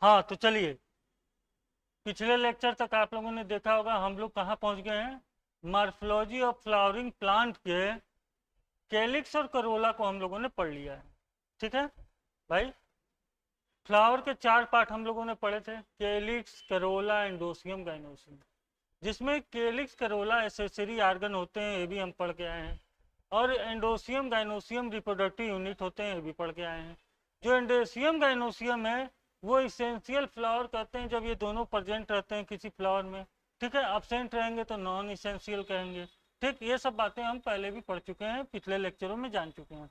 हाँ तो चलिए, पिछले लेक्चर तक आप लोगों ने देखा होगा हम लोग कहाँ पहुंच गए हैं। मॉर्फोलॉजी ऑफ फ्लावरिंग प्लांट के कैलिक्स और करोला को हम लोगों ने पढ़ लिया है। ठीक है भाई, फ्लावर के 4 पार्ट हम लोगों ने पढ़े थे, कैलिक्स, करोला, एंडोसियम, गाइनोसियम। जिसमें कैलिक्स, करोला एसेसरी आर्गन होते हैं, ये भी हम पढ़ के आए हैं। और एंडोसियम, गाइनोसियम रिप्रोडक्टिव यूनिट होते हैं, ये भी पढ़ के आए हैं। जो एंडोसियम गाइनोसियम है वो इसेंशियल फ्लावर कहते हैं जब ये दोनों प्रेजेंट रहते हैं किसी फ्लावर में। ठीक है, absent रहेंगे तो नॉन इसेंशियल कहेंगे। ठीक, ये सब बातें हम पहले भी पढ़ चुके हैं, पिछले लेक्चरों में जान चुके हैं।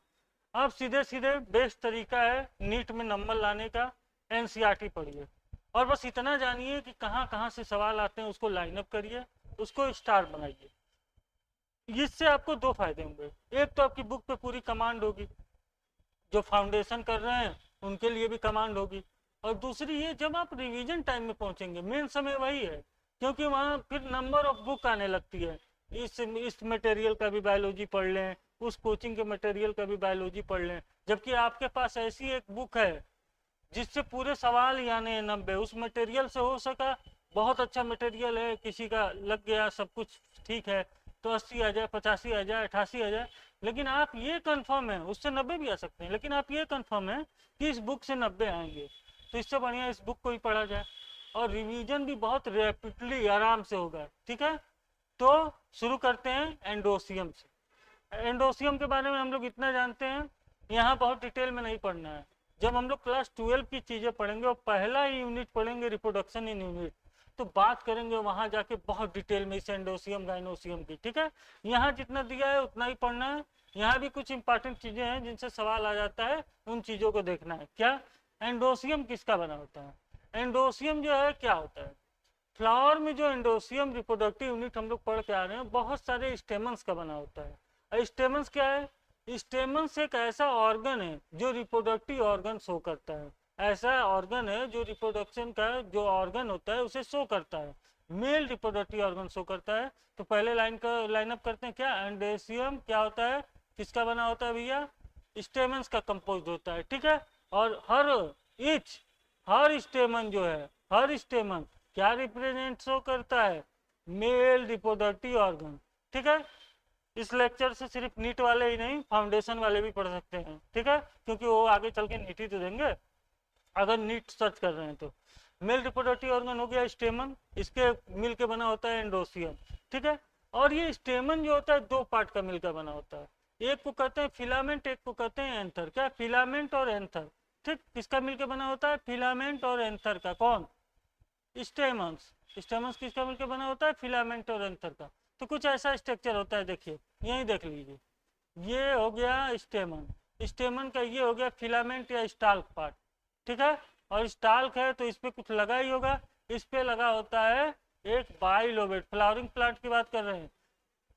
अब सीधे सीधे बेस्ट तरीका है नीट में नंबर लाने का, एनसीईआरटी पढ़िए और बस इतना जानिए कि कहाँ कहाँ से सवाल आते हैं, उसको लाइन अप करिए, उसको स्टार बनाइए। इससे आपको 2 फायदे होंगे। एक तो आपकी बुक पे पूरी कमांड होगी, जो फाउंडेशन कर रहे हैं उनके लिए भी कमांड होगी। और दूसरी ये, जब आप रिवीजन टाइम में पहुंचेंगे, मेन समय वही है, क्योंकि वहाँ फिर नंबर ऑफ बुक आने लगती है। इस मटेरियल का भी बायोलॉजी पढ़ लें, उस कोचिंग के मटेरियल का भी बायोलॉजी पढ़ लें, जबकि आपके पास ऐसी एक बुक है जिससे पूरे सवाल ही आने हैं 90। उस मटेरियल से हो सका, बहुत अच्छा मटेरियल है, किसी का लग गया, सब कुछ ठीक है, तो 80 आ जाए, 85 आ जाए, 88 आ जाए, लेकिन आप ये कंफर्म है उससे 90 भी आ सकते हैं, लेकिन आप ये कंफर्म है कि इस बुक से 90 आएंगे। तो इससे बढ़िया इस बुक को ही पढ़ा जाए और रिवीजन भी बहुत रैपिडली आराम से होगा। ठीक है, तो शुरू करते हैं एंडोसियम से। एंडोसियम के बारे में हम लोग इतना जानते हैं, यहाँ बहुत डिटेल में नहीं पढ़ना है। जब हम लोग क्लास 12 की चीजें पढ़ेंगे और पहला ही यूनिट पढ़ेंगे रिप्रोडक्शन इन यूनिट, तो बात करेंगे वहां जाके बहुत डिटेल में इस एंडोसियम गाइनोसियम की। ठीक है, यहाँ जितना दिया है उतना ही पढ़ना है। यहाँ भी कुछ इंपॉर्टेंट चीजें हैं जिनसे सवाल आ जाता है, उन चीजों को देखना है। क्या एंडोसियम किसका बना होता है? एंडोसियम जो है क्या होता है? फ्लावर में जो एंडोसियम रिप्रोडक्टिव यूनिट हम लोग पढ़ के आ रहे हैं, बहुत सारे स्टेमन्स का बना होता है। और स्टेमन्स क्या है? स्टेमन्स एक ऐसा ऑर्गन है जो रिप्रोडक्टिव ऑर्गन शो करता है। ऐसा ऑर्गन है जो रिप्रोडक्शन का जो ऑर्गन होता है उसे शो करता है, मेल रिप्रोडक्टिव ऑर्गन शो करता है। तो पहले लाइन का लाइनअप करते हैं। क्या एंडोसियम क्या होता है, किसका बना होता है भैया? स्टेमन्स का कंपोज होता है। ठीक है, और इच हर स्टेमन जो है, हर स्टेमन क्या रिप्रेजेंट शो करता है? Male reproductive organ. ठीक है, इस लेक्चर से सिर्फ नीट वाले ही नहीं, फाउंडेशन वाले भी पढ़ सकते हैं। ठीक है, क्योंकि वो आगे चल के नीट ही तो देंगे अगर नीट सर्च कर रहे हैं तो। मेल रिप्रोडक्टिव ऑर्गन हो गया स्टेमन, इसके मिल के बना होता है एंडोसियम। ठीक है, और ये स्टेमन जो होता है 2 पार्ट का मिलकर बना होता है, एक को कहते हैं फिलामेंट, एक को कहते हैं एंथर। क्या फिलामेंट और एंथर? ठीक, किसका मिलकर बना होता है? फिलामेंट और एंथर का। कौन? स्टेमन्स। स्टेमन्स किसका मिलकर बना होता है? फिलामेंट और एंथर का। तो कुछ ऐसा स्ट्रक्चर होता है, देखिए यही देख लीजिए, ये हो गया स्टेमन, स्टेमन का ये हो गया फिलामेंट या स्टाल्क पार्ट। ठीक है, और स्टाल्क है तो इस पे कुछ लगा ही होगा, इस पे लगा होता है एक बाइलोबेट। फ्लावरिंग प्लांट की बात कर रहे हैं,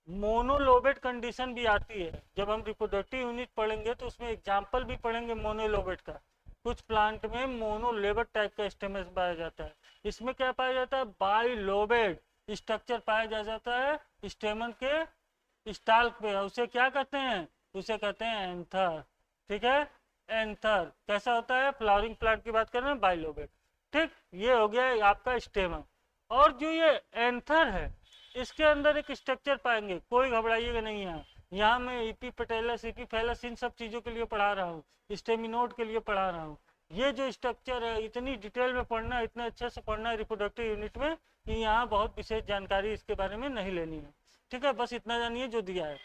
मोनोलोबेट कंडीशन भी आती है। जब हम रिप्रोडक्टिव यूनिट पढ़ेंगे तो उसमें एग्जाम्पल भी पढ़ेंगे मोनोलोबेट का। कुछ प्लांट में मोनोलेबेट टाइप का स्टेमस पाया जाता है, इसमें क्या पाया जाता है? बाइलोबेट स्ट्रक्चर पाया जाता है स्टेमन के स्टाल्क पे। उसे क्या कहते हैं? उसे कहते हैं एंथर। ठीक है, एंथर कैसा होता है? फ्लावरिंग प्लांट की बात कर रहे हैं, बाइलोबेट। ठीक, ये हो गया आपका स्टेमन। और जो ये एंथर है, इसके अंदर एक स्ट्रक्चर पाएंगे, कोई घबराइएगा नहीं। यहाँ मैं ईपी पेटेलस, ईपी फैलस, इन सब चीजों के लिए पढ़ा रहा हूँ, स्टेमिनोड के लिए पढ़ा रहा हूँ। ये जो स्ट्रक्चर है इतनी डिटेल में पढ़ना है, इतने अच्छे से पढ़ना है रिप्रोडक्टिव यूनिट में, कि यहाँ बहुत विशेष जानकारी इसके बारे में नहीं लेनी है। ठीक है, बस इतना जानिए जो दिया है।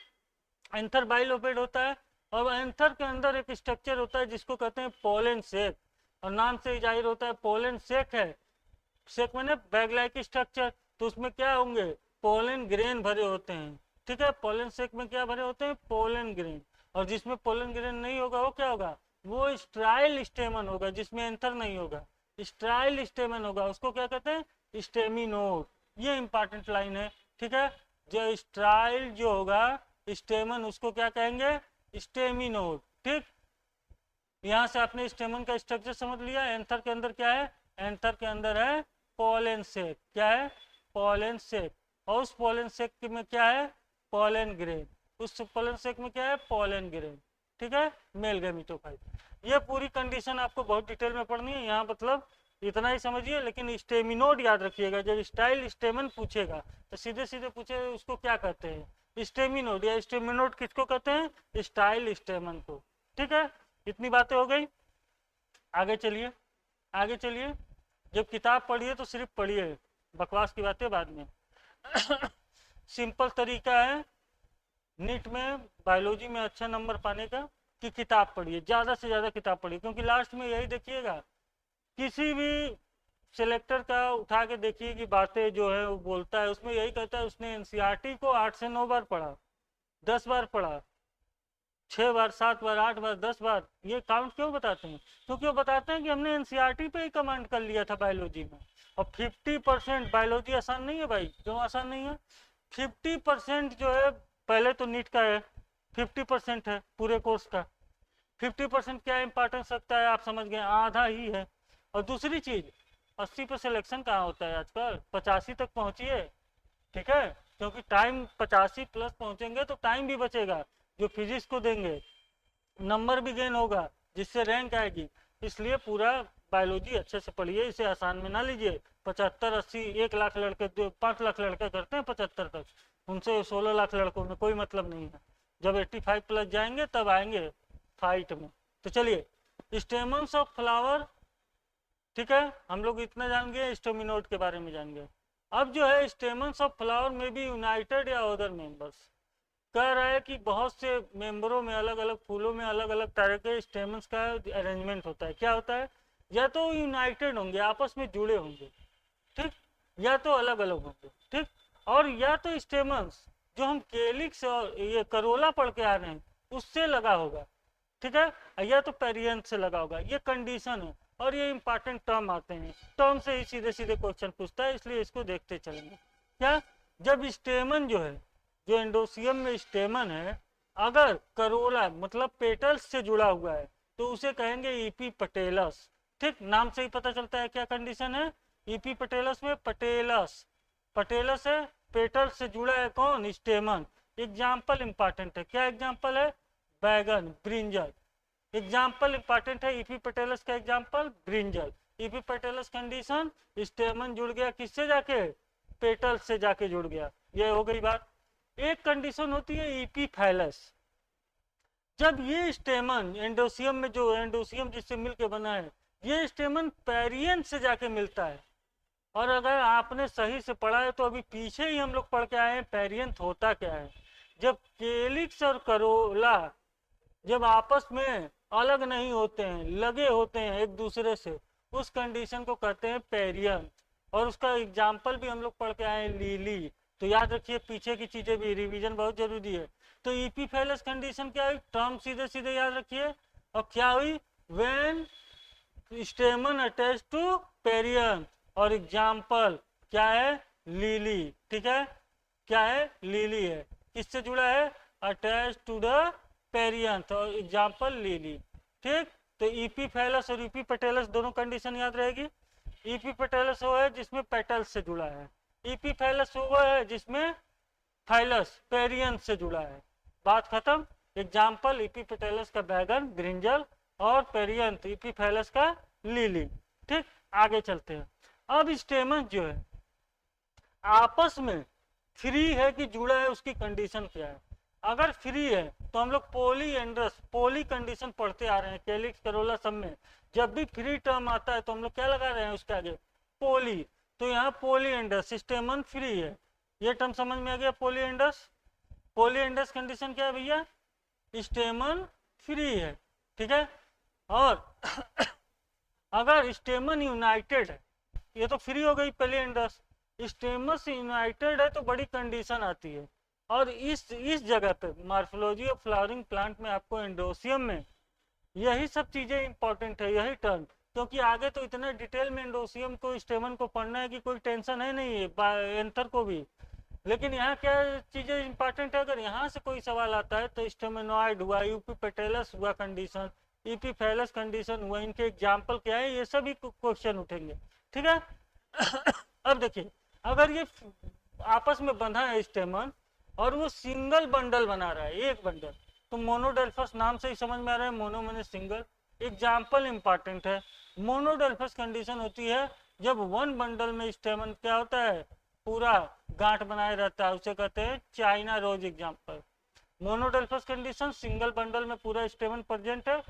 एंथर बाइलोपेड होता है, और एंथर के अंदर एक स्ट्रक्चर होता है जिसको कहते हैं पोलन सेक, और नाम से ही जाहिर होता है पोलन सेक है। सेक मैंने बैग लाइक स्ट्रक्चर, तो उसमें क्या होंगे? पोलन ग्रेन भरे होते हैं। ठीक है, पोलन सेक में क्या भरे होते हैं? Pollen grain. और जिसमें पोलन ग्रेन नहीं होगा वो क्या होगा? वो स्ट्राइल स्टेमन होगा, जिसमें एंथर नहीं होगा, स्ट्राइल स्टेमन होगा, उसको क्या कहते हैं? स्टेमिनोड। ये इंपॉर्टेंट लाइन है। ठीक है, जो स्ट्राइल जो होगा स्टेमन, उसको क्या कहेंगे? स्टेमिनोड। ठीक, यहाँ से आपने स्टेमन का स्ट्रक्चर समझ लिया। एंथर के अंदर क्या है? एंथर के अंदर है पोलन सेक। क्या है? पोलन सेक। और उस पोलन सेक में क्या है? Pollen grain. उस पोलन सेक में क्या है? Pollen grain. ठीक है, मेल गैमेटोफाइट। ये पूरी कंडीशन आपको बहुत डिटेल में पढ़नी है। यहाँ मतलब इतना ही समझिए। लेकिन स्टेमिनोड याद रखिएगा, जब स्टाइल स्टेमन पूछेगा तो सीधे सीधे पूछे उसको क्या कहते हैं, स्टेमिनोड, या स्टेमिनोड किसको कहते हैं, स्टाइल स्टेमन को। ठीक है, इतनी बातें हो गई। आगे चलिए, आगे चलिए। जब किताब पढ़िए तो सिर्फ पढ़िए, बकवास की बातें बाद में। सिंपल तरीका है नीट में, बायोलॉजी में अच्छा नंबर पाने का, कि किताब पढ़िए, ज़्यादा से ज़्यादा किताब पढ़िए। क्योंकि लास्ट में यही देखिएगा, किसी भी सिलेक्टर का उठा के देखिए कि बातें जो है वो बोलता है, उसमें यही कहता है उसने एनसीईआरटी को 8 से 9 बार पढ़ा, 10 बार पढ़ा, 6 बार, 7 बार, 8 बार, 10 बार। ये काउंट क्यों बताते हैं? क्योंकि वो बताते हैं कि हमने एनसीईआरटी पे ही कमांड कर लिया था बायोलॉजी में। और 50% बायोलॉजी आसान नहीं है भाई, क्यों आसान नहीं है? 50% जो है, पहले तो नीट का है 50% है पूरे कोर्स का। 50% क्या इंपॉर्टेंस रखता है आप समझ गए, आधा ही है। और दूसरी चीज, 80 पे सिलेक्शन कहाँ होता है आजकल, 85 तक पहुंचिए। ठीक है, क्योंकि टाइम 85 प्लस पहुंचेंगे तो टाइम भी बचेगा, जो फिजिक्स को देंगे नंबर भी गेन होगा, जिससे रैंक आएगी। इसलिए पूरा बायोलॉजी अच्छे से पढ़िए, इसे आसान में ना लीजिए। 75 80 1 लाख लड़के, 5 लाख लड़के करते हैं 75 तक, उनसे 16 लाख लड़कों में कोई मतलब नहीं है। जब 85 प्लस जाएंगे तब आएंगे फाइट में। तो चलिए, स्टेमन्स ऑफ फ्लावर, ठीक है, हम लोग इतना जान गए, स्टेमिनोड के बारे में जान गए। अब जो है स्टेमन्स ऑफ फ्लावर में भी यूनाइटेड या अदर मेंबर्स, कह रहा है कि बहुत से मेंबरों में, अलग अलग फूलों में अलग अलग तरह के स्टेमन्स का अरेंजमेंट होता है। क्या होता है? या तो यूनाइटेड होंगे, आपस में जुड़े होंगे, ठीक, या तो अलग अलग होंगे, ठीक। और या तो स्टेमन्स जो हम केलिक्स और ये करोला पढ़ के आ रहे हैं उससे लगा होगा, ठीक है, या तो पेरियंथ से लगा होगा। ये कंडीशन है, और ये इंपॉर्टेंट टर्म आते हैं, टर्म से ही सीधे सीधे क्वेश्चन पूछता है, इसलिए इसको देखते चलेंगे। क्या? जब स्टेमन जो है, जो एंडोसियम में स्टेमन है, अगर करोला मतलब पेटल्स से जुड़ा हुआ है तो उसे कहेंगे ईपी पटेलस। ठीक, नाम से ही पता चलता है क्या कंडीशन है। ईपी पटेलस में पटेलस, पटेलस है, पेटल्स से जुड़ा है कौन, स्टेमन। एग्जाम्पल इंपॉर्टेंट है, क्या एग्जाम्पल है? बैगन, ब्रिंजल। एग्जाम्पल इंपॉर्टेंट है, ईपी पटेलस का example brinjal. Epipetalous condition, stamen जुड़ गया किससे जाके, पेटल से जाके जुड़ गया। ये हो गई बात। एक कंडीशन होती है ईपी फैलस, जब ये स्टेमन एंडोसियम में, जो एंडोसियम जिससे मिलके बना है, ये स्टेमन पेरियन से जाके मिलता है। और अगर आपने सही से पढ़ा है तो अभी पीछे ही हम लोग पढ़ के आए हैं पेरियंथ होता क्या है। जब केलिक्स और करोला जब आपस में अलग नहीं होते हैं, लगे होते हैं एक दूसरे से, उस कंडीशन को कहते हैं पेरियंथ। और उसका एग्जाम्पल भी हम लोग पढ़ के आए हैं, लीली। तो याद रखिए, पीछे की चीजें भी, रिवीजन बहुत जरूरी है। तो ईपीफेलस कंडीशन क्या है, टर्म सीधे सीधे याद रखिए। और क्या हुई, when stamen attach to perianth. और एग्जाम्पल क्या है, लीली। ठीक है, क्या है, लीली है, किससे जुड़ा है, अटैच टू द पेरियंथ, और एग्जाम्पल लीली। ठीक, तो ईपी फैलस और ईपी पेटेलस दोनों कंडीशन याद रहेगी। ईपी पेटेलस वो है जिसमें पेटल्स से जुड़ा है, ईपी फैलस वो है जिसमें फाइलस पेरियंथ से जुड़ा है। बात खत्म। एग्जाम्पल ईपी पेटेलस का बैगन, ब्रिंजल, और पेरियंथ ईपी फैलस का लीली। ठीक, आगे चलते हैं। अब स्टेमन जो है आपस में फ्री है कि जुड़ा है, उसकी कंडीशन क्या है। अगर फ्री है तो हम लोग पॉलीएंड्रस, पॉली कंडीशन पढ़ते आ रहे हैं, कैलिक्स करोला सब में जब भी फ्री टर्म आता है तो हम लोग क्या लगा रहे हैं उसके आगे, पॉली। तो यहाँ पॉलीएंड्रस, स्टेमन फ्री है, ये टर्म समझ में आ गया, पॉलीएंड्रस। पॉलीएंड्रस कंडीशन क्या है भैया, स्टेमन फ्री है। ठीक है, और अगर स्टेमन यूनाइटेड है, ये तो फ्री हो गई पॉलीएंड्रस, स्टेमस यूनाइटेड है तो बड़ी कंडीशन आती है। और इस जगह पे मॉर्फोलॉजी ऑफ फ्लावरिंग प्लांट में आपको एंडोसियम में यही सब चीजें इंपॉर्टेंट है, यही टर्म। क्योंकि आगे तो इतने डिटेल में एंडोसियम को, स्टेमन को पढ़ना है कि कोई टेंशन है नहीं है, एंथर को भी। लेकिन यहाँ क्या चीजें इंपॉर्टेंट है, अगर यहाँ से कोई सवाल आता है तो स्टेमेनॉइड हुआ, यूपी पेटेलस हुआ कंडीशन, ईपी फैलस कंडीशन हुआ, इनके एग्जाम्पल क्या है, ये सभी क्वेश्चन उठेंगे। ठीक है। अब देखिए, अगर ये आपस में बंधा है स्टेमन और वो सिंगल बंडल बना रहा है, एक बंडल, तो मोनोडेल्फस नाम से ही समझ में आ रहा है, मोनो मैंने सिंगल। एग्जाम्पल इंपॉर्टेंट है, मोनोडेल्फस कंडीशन होती है जब वन बंडल में स्टेमन क्या होता है, पूरा गांठ बनाए रहता है, उसे कहते हैं China rose example. Monadelphous condition single bundle में पूरा स्टेमन प्रेजेंट है,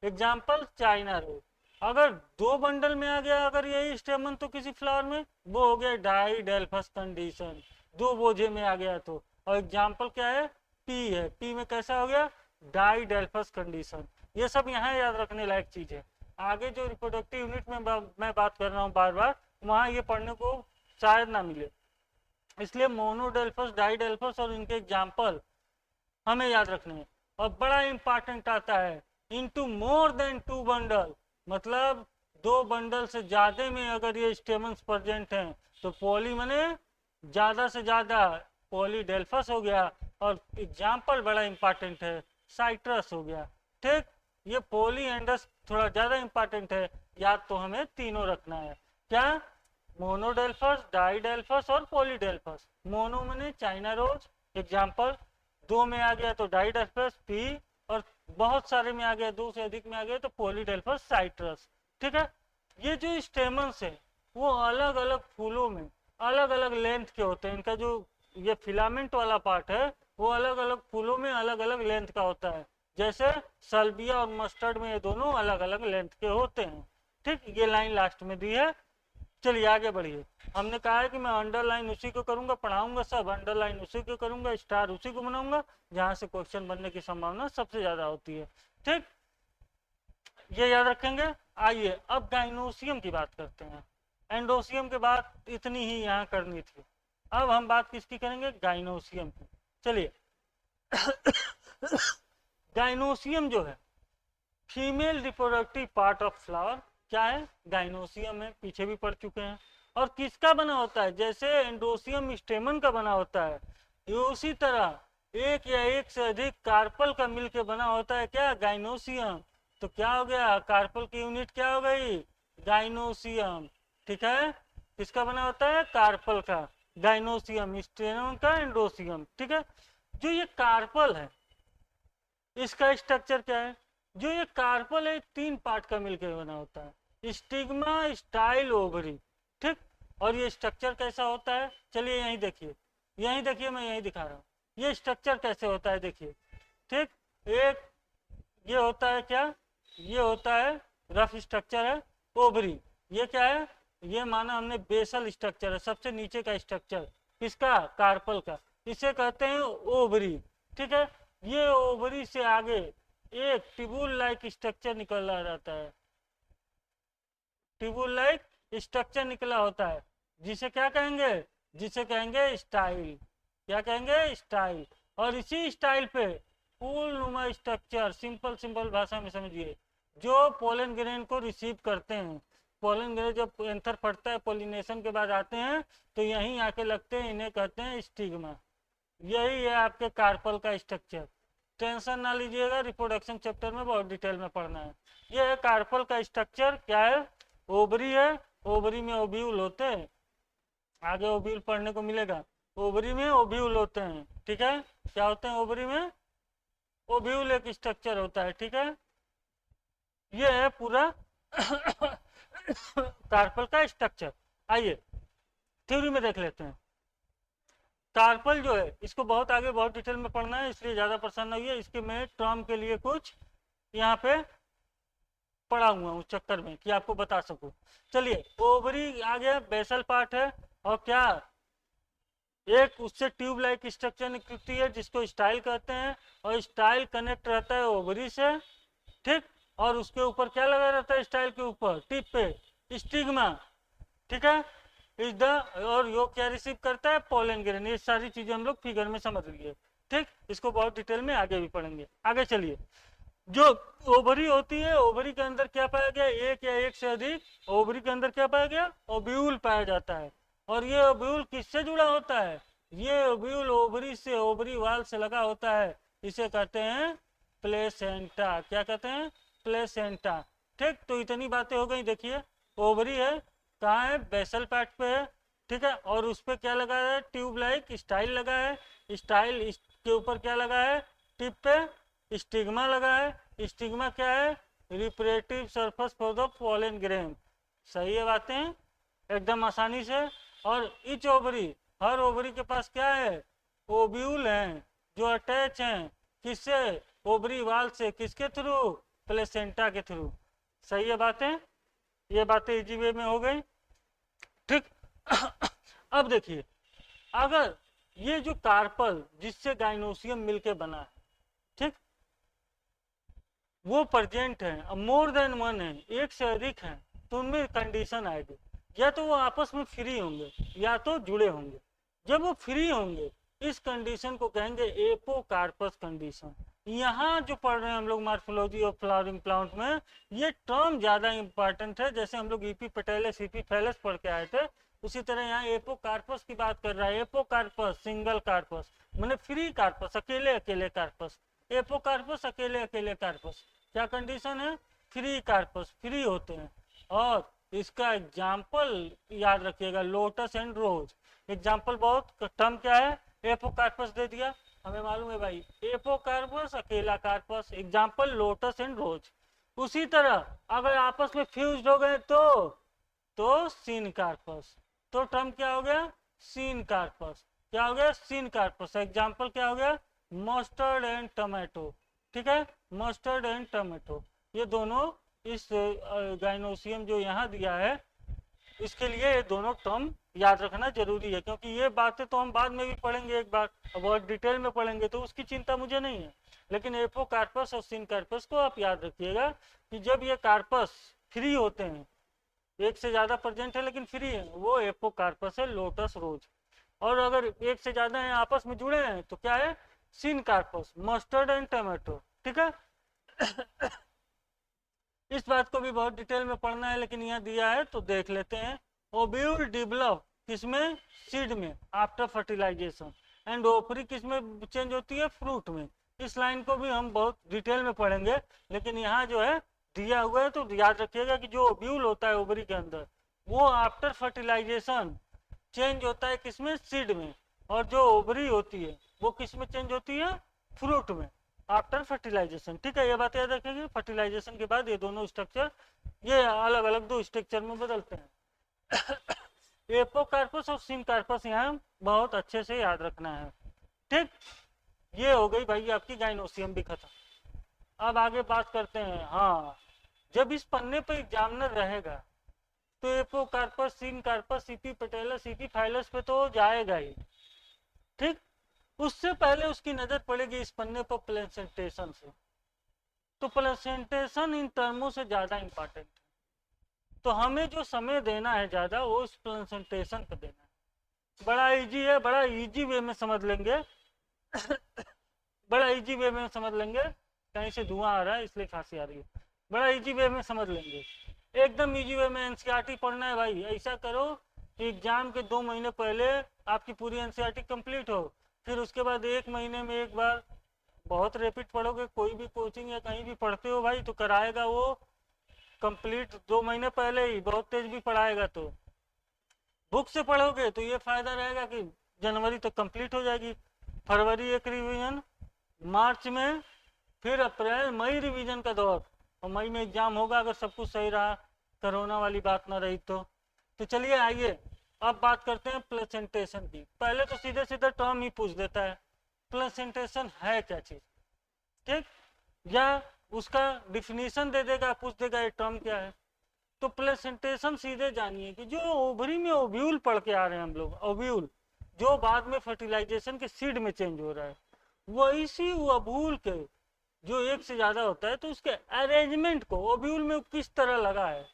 एग्जाम्पल चाइना रोज। अगर दो बंडल में आ गया अगर यही स्टेमन तो किसी फ्लावर में, वो हो गया डाई डेल्फस कंडीशन, दो बोझे में आ गया तो। और एग्जाम्पल क्या है, पी है, पी में कैसा हो गया, डाई डेल्फस कंडीशन। ये सब यहाँ याद रखने लायक चीज है। आगे जो रिप्रोडक्टिव यूनिट में मैं बात कर रहा हूँ बार बार, वहां ये पढ़ने को शायद ना मिले, इसलिए मोनोडेल्फस डाईडेल्फस और इनके एग्जाम्पल हमें याद रखने हैं। और बड़ा इंपॉर्टेंट आता है into more than two bundle, मतलब दो बंडल से ज्यादा में अगर ये स्टेमन्स प्रेजेंट हैं तो पॉली माने ज्यादा से ज्यादा, पॉलीडेल्फस हो गया। और एग्जाम्पल बड़ा इंपॉर्टेंट है, साइट्रस हो गया। ठीक, ये पॉली एंडस थोड़ा ज्यादा इंपॉर्टेंट है, याद तो हमें तीनों रखना है। क्या, मोनोडेल्फस डाईडेल्फस और पॉलीडेल्फस। मोनो माने चाइना रोज एग्जाम्पल, दो में आ गया तो डाईडेल्फस पी, और बहुत सारे में आ गया, दो से अधिक में आ गया तो पॉलीडेल्फस साइट्रस। ठीक है, ये जो स्टेमन्स है वो अलग अलग फूलों में अलग अलग लेंथ के होते हैं। इनका जो ये फिलामेंट वाला पार्ट है वो अलग अलग फूलों में अलग अलग लेंथ का होता है, जैसे सल्विया और मस्टर्ड में ये दोनों अलग अलग लेंथ के होते हैं। ठीक, ये लाइन लास्ट में दी है। चलिए आगे बढ़िए। हमने कहा है कि मैं अंडरलाइन उसी को करूंगा, पढ़ाऊंगा सब अंडरलाइन उसी को करूंगा, स्टार उसी को बनाऊंगा जहां से क्वेश्चन बनने की संभावना सबसे ज्यादा होती है। ठीक, ये याद रखेंगे। आइए अब गाइनोसियम की बात करते हैं। एंडोसियम के बाद इतनी ही यहाँ करनी थी, अब हम बात किसकी करेंगे, गाइनोसियम की। चलिए गाइनोसियम जो है female reproductive part of flower, क्या है, गाइनोसियम है, पीछे भी पढ़ चुके हैं। और किसका बना होता है, जैसे एंडोसियम स्टेमन का बना होता है, ये उसी तरह एक या एक से अधिक कार्पल का मिलकर बना होता है क्या, गाइनोसियम। तो क्या हो गया, कार्पल की यूनिट क्या हो गई, गाइनोसियम। ठीक है, किसका बना होता है, कार्पल का, गाइनोसियम, स्टेमन का एंडोसियम। ठीक है, जो ये कार्पल है इसका स्ट्रक्चर क्या है, जो ये कार्पल है तीन पार्ट का मिलकर बना होता है, स्टिग्मा स्टाइल ओवरी। ठीक, और ये स्ट्रक्चर कैसा होता है, चलिए यहीं देखिए, यहीं देखिए, मैं यहीं दिखा रहा हूँ ये स्ट्रक्चर कैसे होता है, देखिए। ठीक, एक ये होता है क्या, ये होता है रफ स्ट्रक्चर है, ओवरी। ये क्या है, ये माना हमने बेसल स्ट्रक्चर है, सबसे नीचे का स्ट्रक्चर किसका, कार्पल का, इसे कहते हैं ओवरी। ठीक है, ये ओवरी से आगे एक टिबुल लाइक स्ट्रक्चर निकला रहता है, टिबुल लाइक स्ट्रक्चर निकला होता है, जिसे क्या कहेंगे, जिसे कहेंगे स्टाइल। क्या कहेंगे, स्टाइल। और इसी स्टाइल पे फूल नुमा स्ट्रक्चर, सिंपल सिंपल भाषा में समझिए, जो पोलन ग्रेन को रिसीव करते हैं। पोलन ग्रेन जब एंथर फटता है, पोलिनेशन के बाद आते हैं तो यहीं आके लगते हैं, इन्हें कहते हैं स्टिग्मा। यही है आपके कार्पल का स्ट्रक्चर। टेंशन ना लीजिएगा, रिप्रोडक्शन चैप्टर में बहुत डिटेल में पढ़ना है। ये है कार्पल का स्ट्रक्चर, क्या है, ओवरी है, ओवरी में ओव्यूल होते हैं, आगे ओव्यूल पढ़ने को मिलेगा, ओवरी में ओव्यूल होते हैं। ठीक है, क्या होते हैं ओवरी में, ओव्यूल एक स्ट्रक्चर होता है। ठीक है, ये है पूरा कार्पल का स्ट्रक्चर। आइए थ्योरी में देख लेते हैं। कार्पल जो है इसको बहुत आगे बहुत डिटेल में पढ़ना है, इसलिए ज्यादा परेशान नहीं है, इसके मैं टर्म के लिए कुछ यहाँ पे पढ़ा हुआ हूँ चक्कर में कि आपको बता सकूं। चलिए, ओवरी आ गया, बेसल पार्ट है, और क्या, एक उससे ट्यूब लाइक स्ट्रक्चर निकलती है जिसको स्टाइल कहते हैं, और स्टाइल कनेक्ट रहता है ओवरी से। ठीक, और उसके ऊपर क्या लगा रहता है, स्टाइल के ऊपर टिप पे स्टिग्मा। ठीक है, इज द, और योग क्या रिसीव करता है, पोलन ग्रेन। ये सारी चीजें हम लोग फिगर में समझ लिए। ठीक, इसको बहुत डिटेल में आगे भी पढ़ेंगे। आगे चलिए, जो ओवरी होती है, ओवरी के अंदर क्या पाया गया, एक या एक से अधिक ओवरी के अंदर क्या पाया गया, ओव्यूल पाया जाता है। और ये ओव्यूल किससे जुड़ा होता है, ये ओव्यूल ओवरी से, ओवरी वाल से लगा होता है, इसे कहते हैं प्लेसेंटा। क्या कहते हैं, प्लेसेंटा। ठीक, तो इतनी बातें हो गई। देखिए, ओवरी है, कहाँ है, बेसल पार्ट पे है। ठीक है, और उस पर क्या लगा है, ट्यूब लाइक स्टाइल लगा है, स्टाइल के ऊपर क्या लगा है, टिप पे स्टिग्मा लगा है। स्टिग्मा क्या है, receptive surface for the pollen grain. सही है बातें एकदम आसानी से। और इच ओवरी, हर ओवरी के पास क्या है, ओव्यूल हैं जो अटैच हैं किससे, ओवरी वाल से, किसके थ्रू, प्लेसेंटा के थ्रू। सही है बातें, ये बातें इजी वे में हो गई। ठीक। अब देखिए, अगर ये जो कार्पल जिससे गाइनोसियम मिलके बना है, ठीक, वो प्रेजेंट है, अब मोर देन वन है, एक से अधिक है, तो उनमें कंडीशन आएगी, या तो वो आपस में फ्री होंगे या तो जुड़े होंगे। जब वो फ्री होंगे इस कंडीशन को कहेंगे एपोकार्पस कंडीशन। यहाँ जो पढ़ रहे हैं हम लोग मॉर्फोलॉजी ऑफ फ्लावरिंग प्लांट में, ये टर्म ज्यादा इंपॉर्टेंट है। जैसे हम लोग ईपी पेटेलस ईपी फैलस पढ़ के आए थे, उसी तरह यहाँ एपोकार्पस की बात कर रहा है। एपोकार्पस सिंगल कार्पस मैंने फ्री कार्पस, अकेले अकेले कार्पस। एपोकार्पस अकेले अकेले कार्पस, क्या कंडीशन है, फ्री कार्पस, फ्री होते हैं। और इसका एग्जाम्पल याद रखिएगा, लोटस एंड रोज। एग्जाम्पल बहुत टर्म क्या है, एपोकार्पस दे दिया, हमें मालूम है भाई एपोकार्पस अकेला कार्पस, एग्जाम्पल लोटस एंड रोज। उसी तरह अगर आपस में फ्यूज हो गए तो सीन कार्पस, तो टर्म क्या हो गया, सीन कार्पस। क्या हो गया, सीन कार्पस। एग्जाम्पल क्या हो गया, मस्टर्ड एंड टमाटो। ठीक है, मस्टर्ड एंड टमाटो, ये दोनों इस गाइनोसियम जो यहाँ दिया है, इसके लिए ये दोनों टर्म याद रखना जरूरी है, क्योंकि ये बातें तो हम बाद में भी पढ़ेंगे एक बार, बहुत डिटेल में पढ़ेंगे, तो उसकी चिंता मुझे नहीं है। लेकिन एपोकार्पस और सिनकार्पस को आप याद रखिएगा कि जब ये कार्पस फ्री होते हैं, एक से ज्यादा प्रेजेंट है लेकिन फ्री है, वो एपोकार्पस है, लोटस रोज। और अगर एक से ज्यादा है आपस में जुड़े हैं तो क्या है, सिनकार्पस, मस्टर्ड एंड टमाटो। ठीक है। इस बात को भी बहुत डिटेल में पढ़ना है, लेकिन यहाँ दिया है तो देख लेते हैं। ओव्यूल डेवलप किसमें, सीड में, आफ्टर फर्टिलाइजेशन। एंड ओवरी किसमें चेंज होती है, फ्रूट में। इस लाइन को भी हम बहुत डिटेल में पढ़ेंगे, लेकिन यहाँ जो है दिया हुआ है तो याद रखिएगा कि जो ओव्यूल होता है ओवरी के अंदर, वो आफ्टर फर्टिलाइजेशन चेंज होता है किसमें, सीड में। और जो ओवरी होती है वो किसमें चेंज होती है, फ्रूट में, आफ्टर फर्टिलाइजेशन। ठीक है, ये बात याद रखेंगे। फर्टिलाइजेशन के बाद ये दोनों स्ट्रक्चर, ये अलग अलग दो स्ट्रक्चर में बदलते हैं। एपोकार्पस और सिनकार्पस यहाँ बहुत अच्छे से याद रखना है। ठीक, ये हो गई भाई आपकी गाइनोसियम भी खत्म। अब आगे बात करते हैं। हाँ, जब इस पन्ने पर एग्जामिनर रहेगा तो apocarpous, syncarpous, epipetalous, epiphyllous पे तो जाएगा ही। ठीक, उससे पहले उसकी नजर पड़ेगी इस पन्ने पर प्लेसेंटेशन से। तो प्लेसेंटेशन इन टर्मों से ज्यादा इंपॉर्टेंट है, तो हमें जो समय देना है ज्यादा वो इस प्लेसेंटेशन पर देना है। बड़ा इजी है, बड़ा इजी वे में समझ लेंगे। बड़ा इजी वे में समझ लेंगे। कहीं से धुआं आ रहा है इसलिए खांसी आ रही है। बड़ा इजी वे में समझ लेंगे, एकदम इजी वे में। एनसीईआरटी पढ़ना है भाई, ऐसा करो कि एग्जाम के 2 महीने पहले आपकी पूरी एनसीईआरटी कंप्लीट हो, फिर उसके बाद 1 महीने में एक बार बहुत रैपिड पढ़ोगे। कोई भी कोचिंग या कहीं भी पढ़ते हो भाई तो कराएगा वो कंप्लीट 2 महीने पहले ही, बहुत तेज भी पढ़ाएगा। तो बुक से पढ़ोगे तो ये फायदा रहेगा कि जनवरी तक कंप्लीट हो जाएगी, फरवरी एक रिवीजन, मार्च में, फिर अप्रैल मई रिवीजन का दौर, और मई में एग्जाम होगा अगर सब कुछ सही रहा, कोरोना वाली बात ना रही तो चलिए आइए अब बात करते हैं प्लेसेंटेशन की। पहले तो सीधे सीधे टर्म ही पूछ देता है, प्लेसेंटेशन है क्या चीज। ठीक, या उसका डिफिनीशन दे देगा, पूछ देगा ये टर्म क्या है। तो प्लेसेंटेशन सीधे जानिए कि जो ओवरी में ओव्यूल पढ़ के आ रहे हैं हम लोग, ओव्यूल जो बाद में फर्टिलाइजेशन के सीड में चेंज हो रहा है, वैसी ओव्यूल के जो एक से ज्यादा होता है तो उसके अरेंजमेंट को ओव्यूल में किस तरह लगा है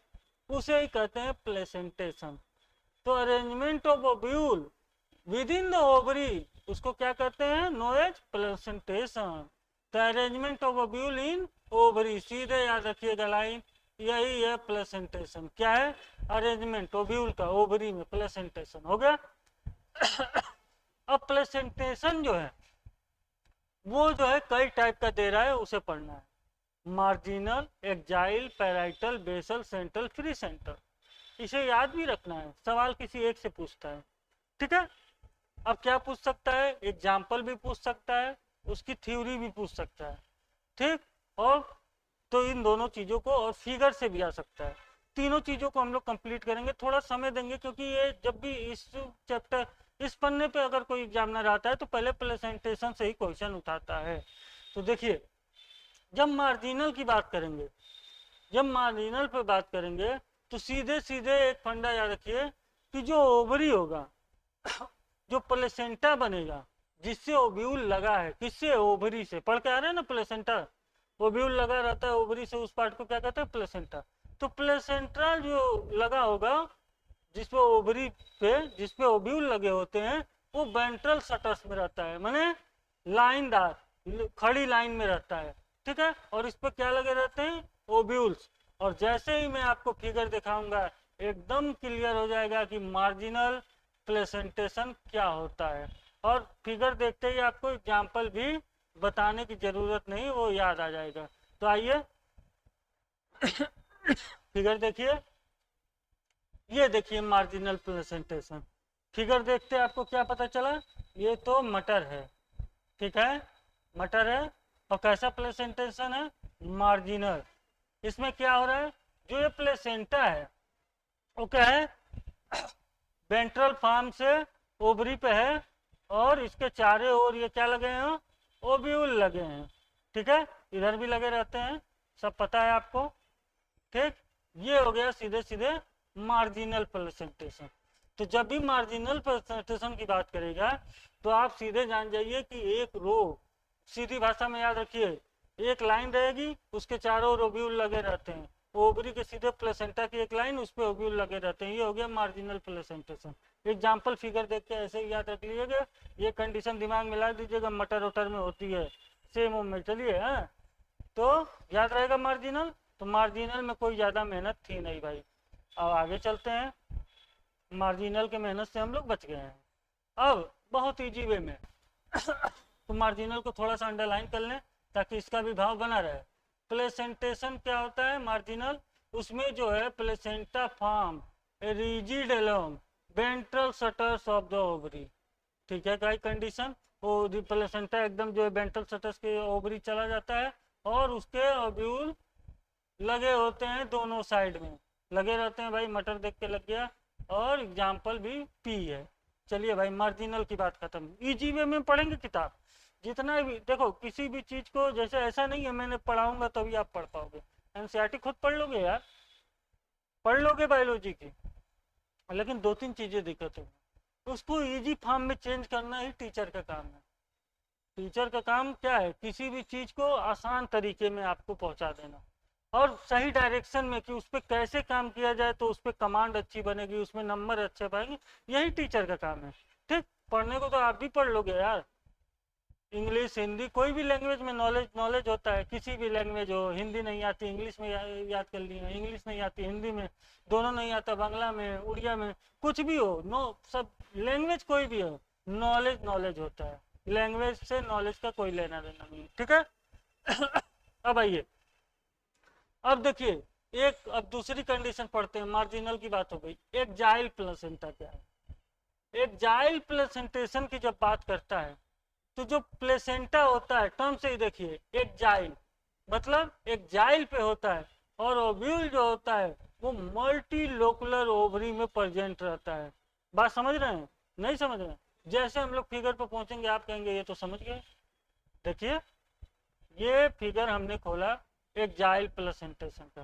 उसे ही कहते हैं प्लेसेंटेशन। तो arrangement of ovule within the ovary, उसको क्या कहते हैं, known as placentation. The arrangement of ovule in ovary, सीधे याद रखिएगा लाइन, यही है प्लेसेंटेशन। क्या है, अरेंजमेंट ओव्यूल का ओवरी में, प्लेसेंटेशन हो गया। अब प्लेसेंटेशन जो है वो जो है कई टाइप का दे रहा है, उसे पढ़ना है। Marginal, axile, parietal, basal, central, free centre. इसे याद भी रखना है, सवाल किसी एक से पूछता है। ठीक है, अब क्या पूछ सकता है, एग्जाम्पल भी पूछ सकता है, उसकी थ्योरी भी पूछ सकता है। ठीक, और तो इन दोनों चीज़ों को, और फिगर से भी आ सकता है, तीनों चीज़ों को हम लोग कंप्लीट करेंगे। थोड़ा समय देंगे क्योंकि ये जब भी इस चैप्टर, इस पन्ने पे अगर कोई एग्जामिनर आता है तो पहले प्रेजेंटेशन से ही क्वेश्चन उठाता है। तो देखिए, जब मार्जिनल की बात करेंगे, जब मार्जिनल पे बात करेंगे तो सीधे सीधे एक फंडा याद रखिए कि जो ओवरी होगा, जो प्लेसेंटा बनेगा, जिससे ओव्यूल लगा है, किससे, ओवरी से, पढ़ के आ रहे हैं ना प्लेसेंटा, ओव्यूल लगा रहता है ओवरी से, उस पार्ट को क्या कहते हैं, प्लेसेंटा। तो प्लेसेंटा जो लगा होगा जिसपे ओवरी पे, जिसपे ओव्यूल लगे होते हैं, वो वेंट्रल सटर्स में रहता है, माने लाइनदार, खड़ी लाइन में रहता है, ठीक है। और इस पर क्या लगे रहते हैं, ओव्यूल्स। और जैसे ही मैं आपको फिगर दिखाऊंगा एकदम क्लियर हो जाएगा कि मार्जिनल प्लेसेंटेशन क्या होता है। और फिगर देखते ही आपको एग्जाम्पल भी बताने की जरूरत नहीं, वो याद आ जाएगा। तो आइए फिगर देखिए, ये देखिए मार्जिनल प्रेजेंटेशन। फिगर देखते आपको क्या पता चला, ये तो मटर है, ठीक है, मटर है। और कैसा प्लेसेंटेशन है, मार्जिनल। इसमें क्या हो रहा है, जो ये प्लेसेंटा है वो क्या है, वेंट्रल फॉर्म से ओवरी पे है, और इसके चारों ओर ये क्या लगे हैं, ओव्यूल लगे हैं, ठीक है। इधर भी लगे रहते हैं, सब पता है आपको, ठीक। ये हो गया सीधे सीधे मार्जिनल प्रेजेंटेशन। तो जब भी मार्जिनल प्रेजेंटेशन की बात करेगा तो आप सीधे जान जाइए कि एक रो, सीधी भाषा में याद रखिए, एक लाइन रहेगी, उसके चारों ओर ओव्यूल लगे रहते हैं, ओवरी के सीधे प्लेसेंटा की एक लाइन, उस पर ओव्यूल लगे रहते हैं, ये हो गया मार्जिनल प्लेसेंटेशन। एग्जाम्पल फिगर देख के ऐसे ही याद रख लीजिएगा, ये कंडीशन दिमाग में ला दीजिएगा, मटर वटर में होती है सेम में। चलिए, हाँ, तो याद रहेगा मार्जिनल। तो मार्जिनल में कोई ज़्यादा मेहनत थी नहीं भाई। अब आगे चलते हैं, मार्जिनल के मेहनत से हम लोग बच गए हैं। अब बहुत ईजी वे में तो मार्जिनल को थोड़ा सा अंडरलाइन कर लें ताकि इसका भी भाव बना रहे। प्लेसेंटेशन क्या होता है, मार्जिनल, उसमें जो है placenta form rigid along ventral shutters of the ovary, ठीक है। क्या कंडीशन, वो प्लेसेंटा एकदम जो है वेंट्रल सटर्स के ओवरी चला जाता है, और उसके ओव्यूल लगे होते हैं दोनों साइड में, लगे रहते हैं भाई, मटर देख के लग गया, और एग्जाम्पल भी पी है। चलिए भाई, मार्जिनल की बात खत्म। इजी वे में पढ़ेंगे किताब, जितना भी देखो, किसी भी चीज को जैसे ऐसा नहीं है मैंने पढ़ाऊंगा तभी आप पढ़ पाओगे, एनसीईआरटी खुद पढ़ लोगे यार, पढ़ लोगे बायोलॉजी की, लेकिन दो तीन चीजें दिक्कत है, उसको इजी फॉर्म में चेंज करना ही टीचर का काम है। टीचर का काम क्या है, किसी भी चीज को आसान तरीके में आपको पहुंचा देना, और सही डायरेक्शन में कि उस पर कैसे काम किया जाए तो उस पर कमांड अच्छी बनेगी, उसमें नंबर अच्छे पाएंगे, यही टीचर का काम है, ठीक। पढ़ने को तो आप भी पढ़ लोगे यार, इंग्लिश हिंदी कोई भी लैंग्वेज में नॉलेज होता है, किसी भी लैंग्वेज हो, हिंदी नहीं आती इंग्लिश में याद कर लिया, इंग्लिश नहीं आती हिंदी में, दोनों नहीं आता बांग्ला में, उड़िया में, कुछ भी हो, नो, सब लैंग्वेज कोई भी हो, नॉलेज होता है, लैंग्वेज से नॉलेज का कोई लेना देना नहीं, ठीक है। अब आइए, अब देखिए, एक अब दूसरी कंडीशन पढ़ते हैं, मार्जिनल की बात हो गई, एक जाइल प्लेसेंटा क्या है। एक जाइल प्लेसेंटेशन की जब बात करता है तो जो प्लेसेंटा होता है, टर्म से ही देखिए, एक जाइल मतलब एक जाइल पे होता है, और ओव्यूल जो होता है वो मल्टीलोकुलर ओवरी में प्रेजेंट रहता है। बात समझ रहे हैं, नहीं समझ रहे हैं, जैसे हम लोग फिगर पर पहुंचेंगे आप कहेंगे ये तो समझ गए। देखिए, ये फिगर हमने खोला एक जाइल प्लेसेंटेशन का,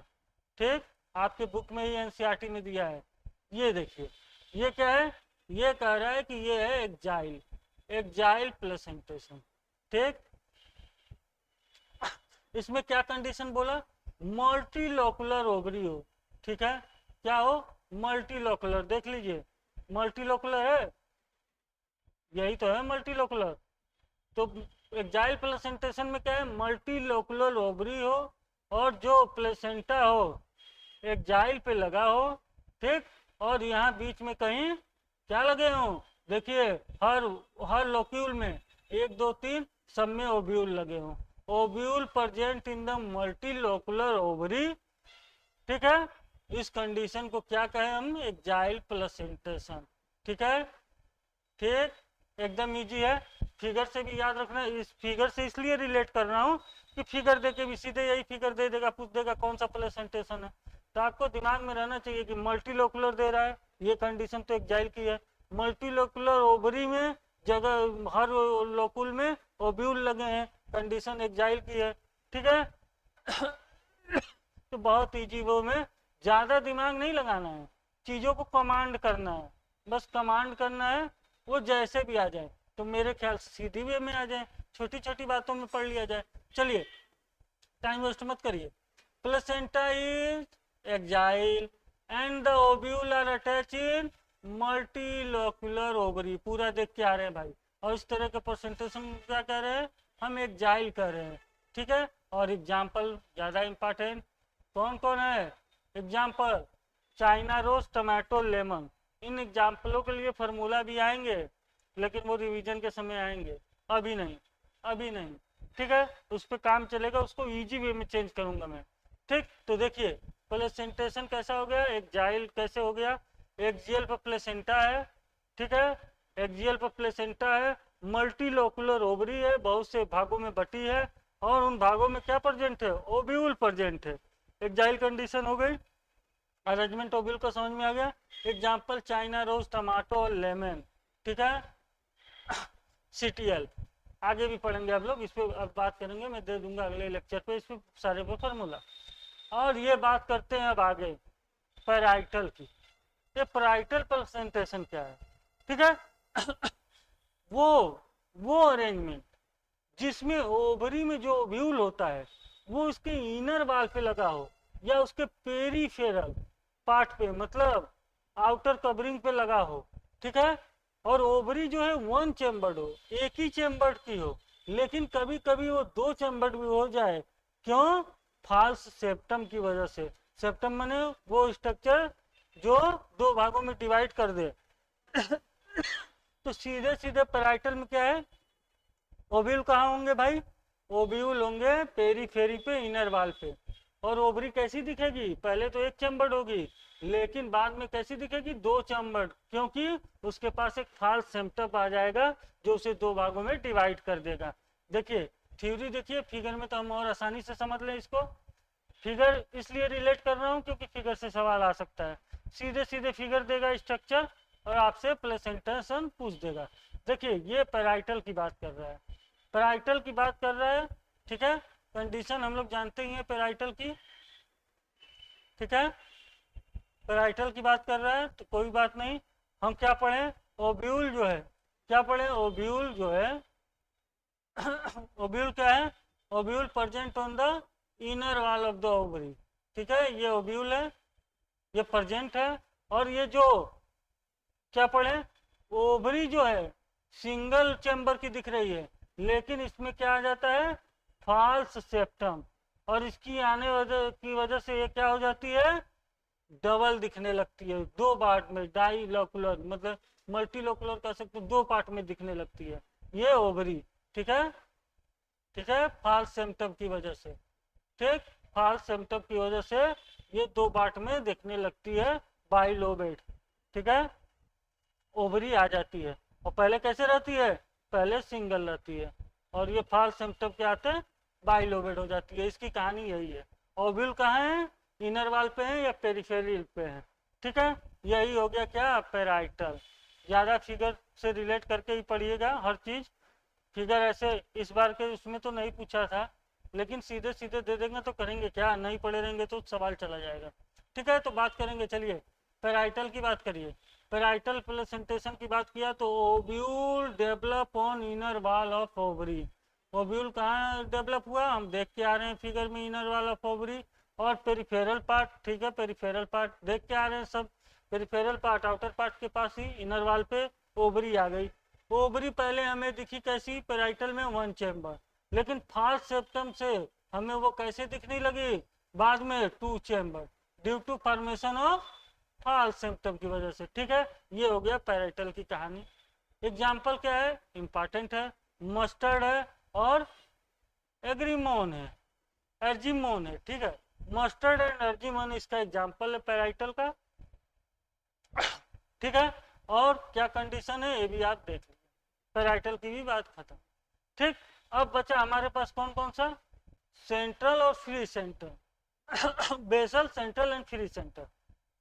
ठीक, आपके बुक में ही एनसीईआरटी में दिया है। ये देखिए, ये क्या है, ये कह रहा है कि ये है एक जाइल प्लेसेंटेशन, ठीक। इसमें क्या कंडीशन बोला, मल्टीलोकुलर ओवरी हो, ठीक है, क्या हो, मल्टीलोकुलर, देख लीजिए मल्टीलोकुलर है, यही तो है मल्टीलोकुलर। तो एक जाइल प्लेसेंटेशन में क्या है, मल्टीलोकुलर ओवरी हो, और जो प्लेसेंटा हो एक जाइल पे लगा हो, ठीक, और यहाँ बीच में कहीं क्या लगे हो, देखिए हर लोक्यूल में एक दो तीन सब में ओव्यूल लगे हो, ovule present in the multilocular ovary, ठीक है। इस कंडीशन को क्या कहें हम, एक जाइल प्लेसेंटेशन, ठीक है, ठीक, एकदम इजी है। फिगर से भी याद रखना, इस फिगर से इसलिए रिलेट कर रहा हूँ कि फिगर दे के भी सीधे यही फिगर दे देगा, पूछ देगा कौन सा प्लेसेंटेशन है। तो आपको दिमाग में रहना चाहिए कि मल्टीलोकुलर दे रहा है, ये कंडीशन तो एक जाइल की है। मल्टीलोकुलर ओवरी में जगह हर लोकुल में ओब्यूल लगे हैं, कंडीशन एक जाइल की है, ठीक है। तो बहुत इजी वो में ज्यादा दिमाग नहीं लगाना है, चीजों को कमांड करना है, बस कमांड करना है, वो जैसे भी आ जाए। तो मेरे ख्याल से सीधी वे में आ जाए, छोटी छोटी बातों में पढ़ लिया जाए। चलिए टाइम वेस्ट मत करिए। Placenta is axile and the ovule are attach in multilocular ovary, पूरा देख के आ रहे हैं भाई। और इस तरह के प्रेजेंटेशन क्या कह रहे हैं, हम एक्जाइल कर रहे हैं, ठीक है। और एग्जाम्पल ज्यादा इंपॉर्टेंट, कौन कौन है example, China rose, tomato, lemon. इन एग्जाम्पलों के लिए फार्मूला भी आएंगे, लेकिन वो रिवीजन के समय आएंगे, अभी नहीं, अभी नहीं, ठीक है। उस पर काम चलेगा, उसको इजी वे में चेंज करूंगा मैं, ठीक। तो देखिए प्लेसेंटेशन कैसा हो गया, एक जाइल कैसे हो गया, एक्सियल पर प्लेसेंटा है, ठीक है, एक्सियल पर प्लेसेंटा है, मल्टीलोकुलर ओवरी है, बहुत से भागों में बटी है, और उन भागों में क्या प्रेजेंट है, ओव्यूल प्रेजेंट है। एक्जाइल कंडीशन हो गई, अरेंजमेंट ओव्यूल का समझ में आ गया। एग्जाम्पल चाइना रोज, टमाटो और लेमन, ठीक है। सीटीएल आगे भी पढ़ेंगे आप लोग, इस पर अब बात करेंगे, मैं दे दूंगा अगले लेक्चर पे इस पे सारे पे फॉर्मूला। और ये बात करते हैं अब आगे पैराइटल की। ये पैराइटल प्रेजेंटेशन क्या है, ठीक है। वो वो अरेंजमेंट जिसमें ओवरी में जो ओव्यूल होता है वो उसके इनर वाल पे लगा हो या उसके पेरीफेरल पार्ट पे, मतलब आउटर कवरिंग पे लगा हो, ठीक है। और ओवरी जो है वन चेम्बर्ड हो, एक ही चेम्बर्ड की हो, लेकिन कभी कभी वो दो चेम्बर्ड भी हो जाए, क्यों, फाल्स सेप्टम की वजह से। सेप्टम माने वो स्ट्रक्चर जो दो भागों में डिवाइड कर दे। तो सीधे सीधे पैराइटल में क्या है, ओव्यूल कहाँ होंगे भाई, ओव्यूल होंगे पेरीफेरी पे, इनर वाल पे। और ओवरी कैसी दिखेगी, पहले तो एक चैम्बर्ड होगी, लेकिन बाद में कैसी दिखेगी, दो चैम्बर्ड, क्योंकि उसके पास एक फाल्स सेप्टम आ जाएगा जो उसे दो भागों में डिवाइड कर देगा। देखिए थ्योरी देखिए, फिगर में तो हम और आसानी से समझ लें इसको। फिगर इसलिए रिलेट कर रहा हूँ क्योंकि फिगर से सवाल आ सकता है, सीधे सीधे फिगर देगा स्ट्रक्चर और आपसे प्लेसेंटेशन पूछ देगा। देखिए ये पैराइटल की बात कर रहा है, पैराइटल की बात कर रहा है, ठीक है। कंडीशन हम लोग जानते ही हैं पैराइटल की, ठीक है। पैराइटल की बात कर रहा है तो कोई बात नहीं, हम क्या पढ़े, ओव्यूल जो है, क्या पढ़े, ओव्यूल जो है ओव्यूल क्या है, ovule present on the inner wall of the ovary, ठीक है। ये ओव्यूल है, ये प्रेजेंट है। और ये जो क्या पढ़े, ओवरी जो है सिंगल चैम्बर की दिख रही है, लेकिन इसमें क्या आ जाता है, फाल्स सेप्टम, और इसकी आने की वजह से ये क्या हो जाती है, डबल दिखने लगती है, दो पार्ट में, डाई लोकुलर मतलब मल्टीलोकुलर कह सकते, दो पार्ट में दिखने लगती है ये ओवरी, ठीक है, ठीक है, फाल्स सेप्टम की वजह से, ठीक, फाल्स सेप्टम की वजह से ये दो पार्ट में दिखने लगती है, बाइलोबेट, ठीक है, ओवरी आ जाती है। और पहले कैसे रहती है, पहले सिंगल रहती है, और ये फाल्स सिम्टम क्या आते हैं, बाइलोबेट हो जाती है। इसकी कहानी यही है। ओव्यूल कहाँ है, इनर वाल पे है या पेरिफेरल पे है, ठीक है। यही हो गया क्या, पैराइटल। ज़्यादा फिगर से रिलेट करके ही पढ़िएगा हर चीज़, फिगर ऐसे इस बार के उसमें तो नहीं पूछा था, लेकिन सीधे सीधे दे देंगे तो करेंगे क्या, नहीं पढ़े रहेंगे तो सवाल चला जाएगा, ठीक है। तो बात करेंगे, चलिए पैराइटल की बात करिए। पैराइटल प्लेसेंटेशन की बात किया तो ovule develop on inner wall of ovary, ovule कहाँ डेवलप हुआ, हम देख के आ रहे हैं फिगर में, इनर वॉल ऑफ ओवरी। और पेरिफेरल पार्ट, ठीक है, पेरिफेरल पार्ट देख के आ रहे हैं सब, पेरिफेरल पार्ट आउटर पार्ट के पास ही, इनर वॉल पे ओवरी आ गई। ओवरी पहले हमें दिखी कैसी, पैराइटल में वन चैम्बर, लेकिन फाल्स सेप्टम से हमें वो कैसे दिखने लगी, बाद में two chamber, due to formation of false septum की वजह से, ठीक है। ये हो गया पैराइटल की कहानी। एग्जाम्पल क्या है, इंपॉर्टेंट है, मस्टर्ड है और एग्रीमोन है, एर्जिमोन है, ठीक है। मस्टर्ड एंड एर्जिमोन इसका एग्जाम्पल है पैराइटल का, ठीक है। और क्या कंडीशन है ये भी आप देख लीजिए, पैराइटल की भी बात खत्म। ठीक, अब बचा हमारे पास कौन कौन सा, सेंट्रल और free centre. Basal, central and free centre.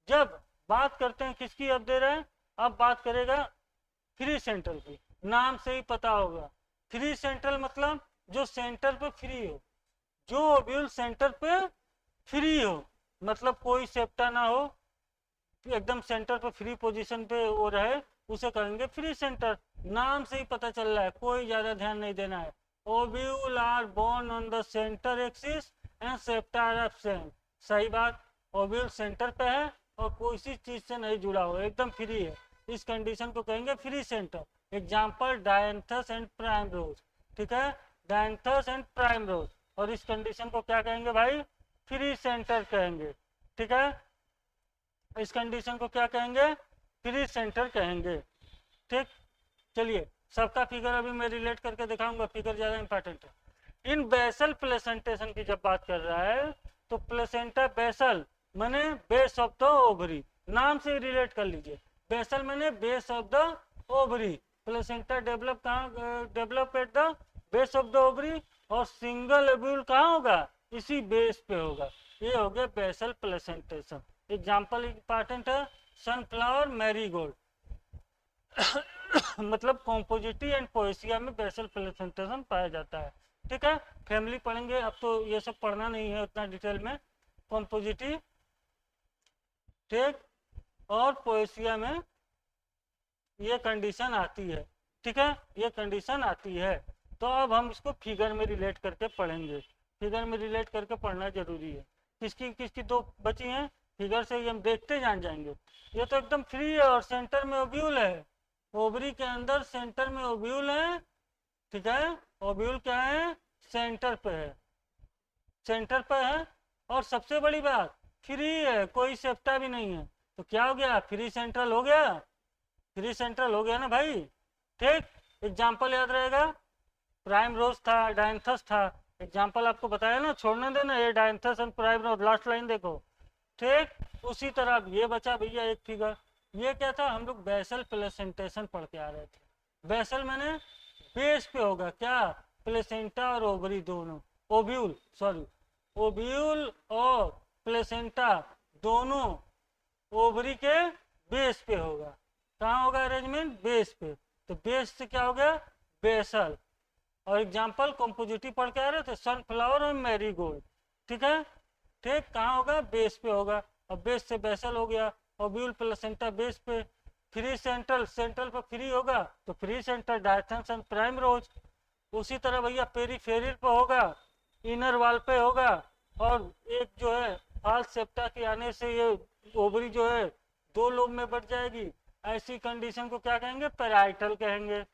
जब बात करते हैं किसकी, अब दे रहे हैं, अब बात करेगा फ्री सेंट्रल की। नाम से ही पता होगा, फ्री सेंट्रल मतलब जो सेंटर पे फ्री हो, जो ओब्यूल सेंटर पे फ्री हो, मतलब कोई सेप्टा ना हो, एकदम सेंटर पे फ्री पोजीशन पे वो रहे, उसे कहेंगे फ्री सेंटर। नाम से ही पता चल रहा है, कोई ज्यादा ध्यान नहीं देना है। Ovule are borne on the centre axis and septa are absent. सही बात, ओब्यूल सेंटर पे है और कोई सी चीज से नहीं जुड़ा हो, एकदम फ्री है, इस कंडीशन को कहेंगे free centre. Example dianthus and primrose. ठीक है, डायंथस एंड प्राइमरोज, और इस कंडीशन को क्या कहेंगे भाई, फ्री सेंटर कहेंगे। ठीक है, इस कंडीशन को क्या कहेंगे, फ्री सेंटर कहेंगे। ठीक, चलिए सबका फिगर अभी मैं रिलेट करके दिखाऊंगा, फिगर ज्यादा इंपॉर्टेंट है। इन बेसल प्लेसेंटेशन की जब बात कर रहा है तो प्लेसेंटा बेसल माने बेस ऑफ द ओवरी, नाम से रिलेट कर लीजिए। बेसल माने base of the ovary, placenta develop कहाँ, develop at the base of the ovary, और सिंगल ओव्यूल कहाँ होगा, इसी बेस पे होगा। ये हो गया बेसल प्लेसेंटेशन। एग्जाम्पल इंपॉर्टेंट है, सनफ्लावर, मैरीगोल्ड। मतलब कॉम्पोजिटी एंड पोएसिया में बेसल प्लेसेंटेशन पाया जाता है। ठीक है, फैमिली पढ़ेंगे, अब तो ये सब पढ़ना नहीं है उतना डिटेल में। कॉम्पोजिटी, ठीक, और पोएसिया में ये कंडीशन आती है। ठीक है, ये कंडीशन आती है। तो अब हम इसको फिगर में रिलेट करके पढ़ेंगे, फिगर में रिलेट करके पढ़ना जरूरी है। किसकी किसकी दो बची हैं, फिगर से ही हम देखते जान जाएंगे। ये तो एकदम फ्री है और सेंटर में ओब्यूल है, ओवरी के अंदर सेंटर में ओब्यूल है। ठीक है, ओब्यूल क्या है, सेंटर पे है, सेंटर पे है, और सबसे बड़ी बात फ्री है, कोई सेप्टा भी नहीं है। तो क्या हो गया, फ्री सेंट्रल हो गया, फ्री सेंट्रल हो गया ना भाई। ठीक, एग्जाम्पल याद रहेगा, प्राइम रोज था, डायंथस था, एग्जाम्पल आपको बताया ना, छोड़ने देना, ये dianthus and primrose, last line देखो। ठीक, उसी तरह अब ये बचा भैया एक फिगर। ये क्या था, हम लोग बेसल प्लेसेंटेशन पढ़ के आ रहे थे। बेसल मैंने बेस पे होगा क्या, प्लेसेंटा और ओवरी दोनों, ओब्यूल सॉरी, ओब्यूल और प्लेसेंटा दोनों ओवरी के बेस पे होगा। कहाँ होगा अरेंजमेंट, बेस पे। तो बेस से क्या हो गया, बेसल। और एग्जाम्पल कॉम्पोजिटिव पढ़ के आ रहे थे, सनफ्लावर और मैरीगोल्ड। ठीक है, ठीक, कहाँ होगा, बेस पे होगा। और बेस से बेसल हो गया, ओब्यूल प्लेसेंटा बेस पे, फ्री सेंट्रल, सेंट्रल पर फ्री होगा तो फ्री सेंटर, डायथेंस एंड प्राइम रोज। उसी तरह भैया पेरीफेरल पे होगा, इनर वॉल पे होगा, और एक जो है फाल्स सेप्टा के आने से ये ओवरी जो है दो लोब में बढ़ जाएगी। ऐसी कंडीशन को क्या कहेंगे, पैराइटल कहेंगे।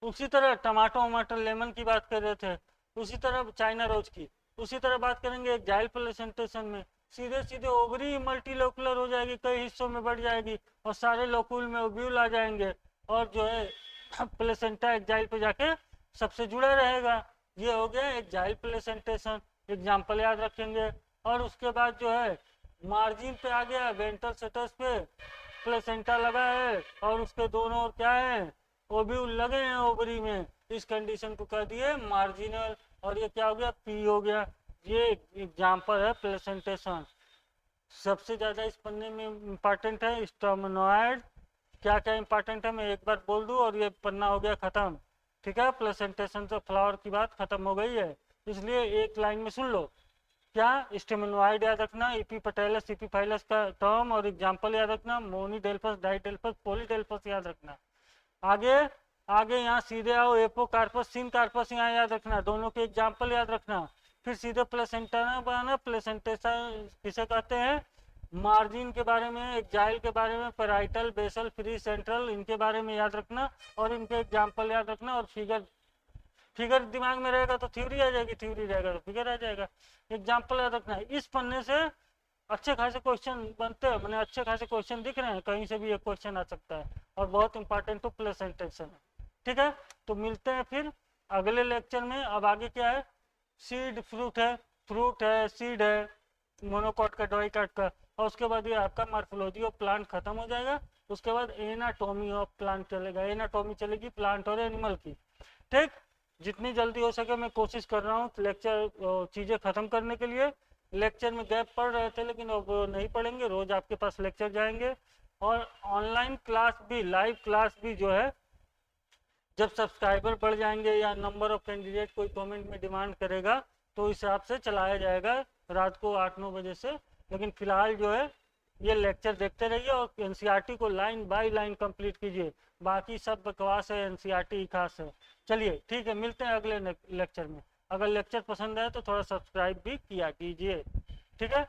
उसी तरह टमाटो वमाटर लेमन की बात कर रहे थे, उसी तरह चाइना रोज की, उसी तरह बात करेंगे एक जाइल प्लेसेंटेशन में, सीधे सीधे ओवरी मल्टीलोकुलर हो जाएगी, कई हिस्सों में बढ़ जाएगी, और सारे लोकुल में ओब्यूल आ जाएंगे, और जो है प्लेसेंटा एक जाइल पे जाके सबसे जुड़ा रहेगा। ये हो गया एक जाइल प्लेसेंटेशन, एग्जाम्पल याद रखेंगे। और उसके बाद जो है मार्जिन पे आ गया, वेंट्रल सेटस पे प्लेसेंटा लगा है और उसके दोनों ओर क्या है, ओब्यूल लगे हैं ओवरी में, इस कंडीशन को कर दिए मार्जिनल। और ये क्या हो गया, पी हो गया। ये एग्जाम्पल है प्लेसेंटेशन। सबसे ज्यादा इस पन्ने में इंपॉर्टेंट है स्टर्मिनोइड। क्या क्या इंपॉर्टेंट है मैं एक बार बोल दूं और ये पन्ना हो गया खत्म। ठीक है, प्लेसेंटेशन से फ्लावर की बात खत्म हो गई है, इसलिए एक लाइन में सुन लो। क्या, स्टेमिनोइड याद रखना, इपीपेटाइलस इपीफाइलस का टर्म, और एग्जाम्पल याद रखना, मोनीडेल्फस, डाइडेल्फस, पॉलीडेल्फस याद रखना। आगे आगे यहाँ सीधे आओ, एपोकार्पस, सिनकार्पस यहाँ याद रखना, दोनों के एग्जाम्पल याद रखना। फिर सीधे प्लेसेंटा बनाना, प्लेसेंटेसा किसे कहते हैं, मार्जिन के बारे में, एक जाइल के बारे में, पैराइटल, बेसल, फ्री सेंट्रल, इनके बारे में याद रखना और इनके एग्जाम्पल याद रखना। और फिगर, फिगर दिमाग में रहेगा तो थ्योरी आ जाएगी, थ्योरी रहेगा तो फिगर आ जाएगा। एग्जाम्पल याद रखना है। इस पन्ने से अच्छे खासे क्वेश्चन बनते हैं, मैंने अच्छे खासे क्वेश्चन दिख रहे हैं, कहीं से भी एक क्वेश्चन आ सकता है और बहुत इंपॉर्टेंट तो प्लेसेंटेशन है। ठीक है, तो मिलते हैं फिर अगले लेक्चर में। अब आगे क्या है, सीड फ्रूट है, फ्रूट है, सीड है, मोनोकॉट का, डॉइकॉट का, और उसके बाद ये आपका मॉर्फोलॉजी और प्लांट खत्म हो जाएगा। उसके बाद एनाटॉमी ऑफ प्लांट चलेगा, एनाटॉमी चलेगी प्लांट और एनिमल की। ठीक, जितनी जल्दी हो सके मैं कोशिश कर रहा हूँ लेक्चर चीज़ें ख़त्म करने के लिए। लेक्चर में गैप पड़ रहे थे लेकिन अब नहीं पढ़ेंगे, रोज़ आपके पास लेक्चर जाएंगे। और ऑनलाइन क्लास भी, लाइव क्लास भी जो है, जब सब्सक्राइबर बढ़ जाएंगे या नंबर ऑफ कैंडिडेट कोई कमेंट में डिमांड करेगा तो इस हिसाब से चलाया जाएगा रात को 8-9 बजे से। लेकिन फिलहाल जो है ये लेक्चर देखते रहिए और एनसीईआरटी को लाइन बाय लाइन कंप्लीट कीजिए, बाकी सब बकवास है, एनसीईआरटी ही खास है। चलिए ठीक है, मिलते हैं अगले लेक्चर में। अगर लेक्चर पसंद आए तो थोड़ा सब्सक्राइब भी किया कीजिए, ठीक है।